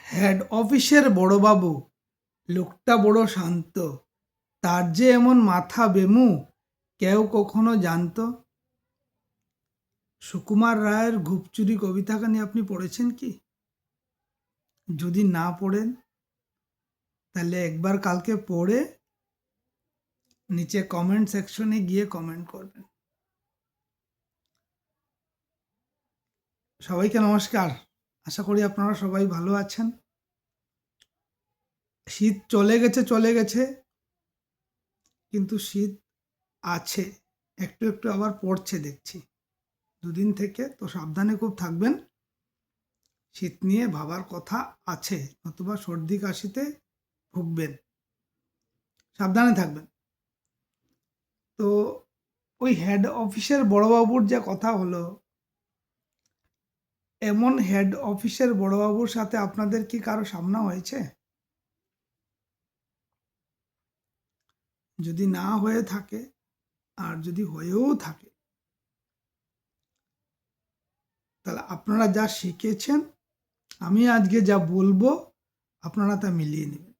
Head অফিসের বড়বাবু, লোকটা বড় শান্ত, তার যে এমন মাথা বেমু কেউ কখনো জানত? সুকুমার রায়ের গুপচুরি কবিতাখানি আপনি পড়েছেন কি? যদি না পড়েন তাহলে একবার কালকে পড়ে নিচে কমেন্ট সেকশনে গিয়ে কমেন্ট করবেন। সবাইকে নমস্কার। আশা করি আপনারা সবাই ভালো আছেন। শীত চলে গেছে, কিন্তু শীত আছে, একটু একটু আবার পড়ছে দেখছি দুদিন থেকে। তো সাবধানে খুব থাকবেন। শীত নিয়ে ভাবার কথা আছে, নতুবা সর্দি কাশিতে ভুগবেন। সাবধানে থাকবেন। তো ওই হেড অফিসের বড়বাবুর যে কথা হলো, এমন হেড অফিসের বড়বাবুর সাথে আপনাদের কি কারো সামনা হয়েছে? যদি না হয়ে থাকে, আর যদি হয়েও থাকে, তাহলে আপনারা যা শিখেছেন, আমি আজকে যা বলবো, আপনারা তা মিলিয়ে নেবেন।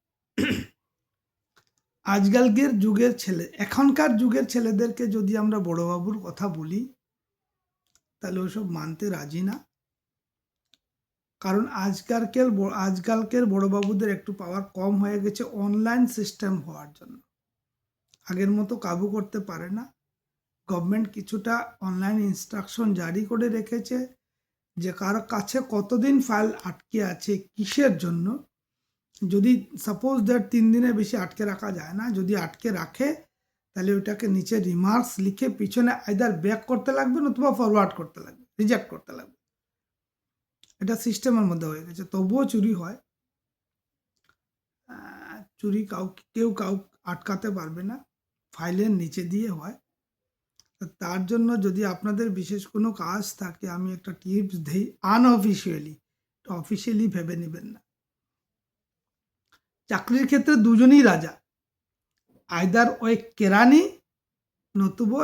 আজকালকের যুগের এখনকার যুগের ছেলেদেরকে যদি আমরা বড়বাবুর কথা বলি, তাহলে ওসব মানতে রাজি না। কারণ আজকালকের বড়বাবুদের একটু পাওয়ার কম হয়ে গেছে অনলাইন সিস্টেম হওয়ার জন্য। আগের মতো কাবু করতে পারে না। গভর্নমেন্ট কিছুটা অনলাইন ইনস্ট্রাকশন জারি করে রেখেছে যে কার কাছে কতদিন ফাইল আটকে আছে, কিসের জন্য। যদি সাপোজ দ্যাট 3 দিনের বেশি আটকে রাখা যায় না, যদি আটকে রাখে তাহলে ওইটাকে নিচে রিমার্কস লিখে পিছনে আইদার ব্যাক করতে লাগবে নতুবা ফরওয়ার্ড করতে লাগবে, রিজেক্ট করতে লাগবে। এটা সিস্টেমের মধ্যে হয়ে গেছে। তবুও চুরি হয়। চুরি কেউ আটকাতে পারবে না, ফাইলের নিচে দিয়ে হয়। তার জন্য যদি আপনাদের বিশেষ কোনো কাজ থাকে, আমি একটা টিপস দিই, আনঅফিসিয়ালি, অফিসিয়ালি ভেবে নেবেন না। চাকরির ক্ষেত্রে দুজনই রাজা, আইদার ওই কেরানি নতুবা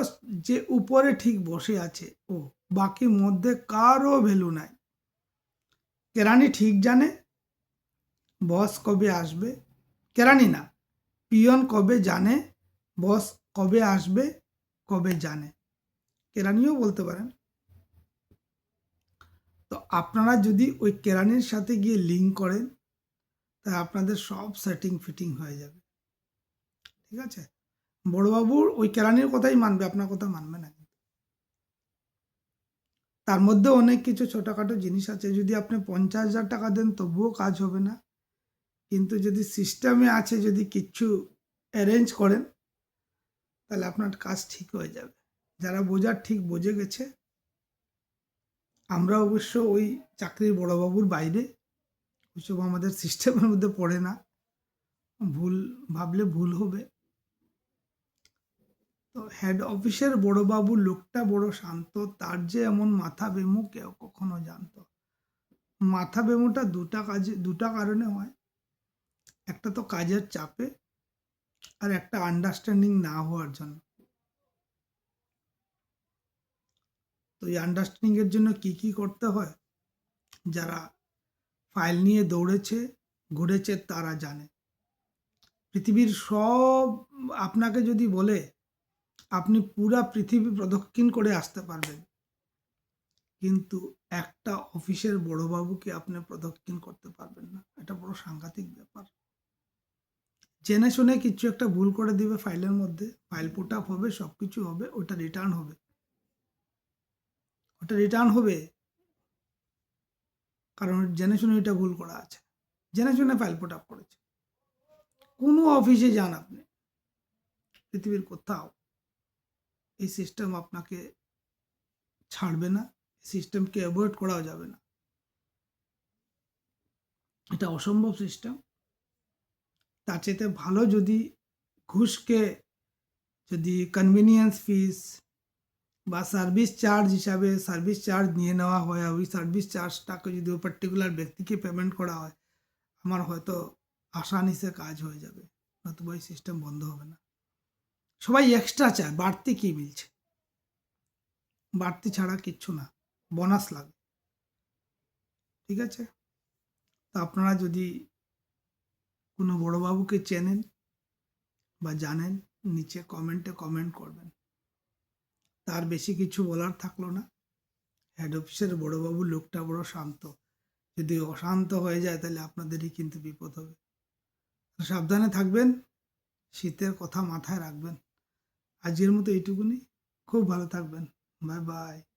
যে উপরে ঠিক বসে আছে ও, বাকি মধ্যে কারও ভ্যালু নাই। কেরানি ঠিক জানে বস কবে আসবে, কেরানি না, পিয়ন কবে জানে বস কবে আসবে, কবে জানে। কেরানিও বলতে পারেন। তো আপনারা যদি ওই কেরানির সাথে গিয়ে লিঙ্ক করেন, তা আপনাদের সব সেটিং ফিটিং হয়ে যাবে। ঠিক আছে? বড়বাবুর ওই কেরানির কথাই মানবে, আপনার কথা মানবে না। তার মধ্যে অনেক কিছু ছোটোখাটো জিনিস আছে, যদি আপনি 50,000 টাকা দেন তবুও কাজ হবে না। কিন্তু যদি সিস্টেমে আছে, যদি কিছু অ্যারেঞ্জ করেন, তাহলে আপনার কাজ ঠিক হয়ে যাবে। যারা বোঝার ঠিক বুঝে গেছে। আমরা অবশ্য ওই চাকরির বড়বাবুর বাইরে, ওইসব আমাদের সিস্টেমের মধ্যে পড়ে না। ভুল ভাবলে ভুল হবে। তো হেড অফিসের বড়বাবু, লোকটা বড় শান্ত, তার যে এমন মাথা বেমু কেউ কখনো জানত? মাথা বেমুটা দুটা কারণে হয়। একটা তো কাজের চাপে, আর একটা আন্ডারস্ট্যান্ডিং না হওয়ার জন্য। তো এই আন্ডারস্ট্যান্ডিং এর জন্য কি করতে হয়, যারা ফাইল নিয়ে দৌড়েছে ঘুরেছে তারা জানে। পৃথিবীর সব, আপনাকে যদি বলে আপনি পুরা পৃথিবী প্রদক্ষিণ করে আসতে পারবেন, কিন্তু একটা অফিসের বড়বাবুকে আপনি প্রদক্ষিণ করতে পারবেন না। এটা বড় সাংঘাতিক ব্যাপার। জেনে শুনে কিছু একটা ভুল করে দিবে ফাইলের মধ্যে, ফাইল পুট আপ হবে, সবকিছু হবে, ওটা রিটার্ন হবে। কারণ জেনে শুনে এটা ভুল করা আছে, জেনে শুনে ফাইল পুট আপ করেছে। কোনো অফিসে যান আপনি, পৃথিবীর কোথাও এই সিস্টেম আপনাকে ছাড়বে না, সিস্টেমকে অ্যাভয়েড করাও যাবে না। এটা অসম্ভব সিস্টেম। তার চাইতে ভালো যদি ঘুষকে, যদি কনভিনিয়েন্স ফিস বা সার্ভিস চার্জ হিসাবে সার্ভিস চার্জ নিয়ে নেওয়া হয়, ওই সার্ভিস চার্জটাকে যদি ওই পার্টিকুলার ব্যক্তিকে পেমেন্ট করা হয়, আমার হয়তো আসানিসে কাজ হয়ে যাবে। নতুবা এই সিস্টেম বন্ধ হবে না। সবাই এক্সট্রা চায়, বাড়তি কি মিলছে? বাড়তি ছাড়া কিচ্ছু না, বোনাস লাগে। ঠিক আছে? তো আপনারা যদি কোনো বড়োবাবুকে চেনেন বা জানেন, নিচে কমেন্টে কমেন্ট করবেন। তার বেশি কিছু বলার থাকলো না। হেড অফিসের বড়োবাবু লোকটা বড় শান্ত, যদি অশান্ত হয়ে যায় তাহলে আপনাদেরই কিন্তু বিপদ হবে। তো সাবধানে থাকবেন, শীতের কথা মাথায় রাখবেন। আজকের মতো এইটুকুনি। খুব ভালো থাকবেন। Bye bye.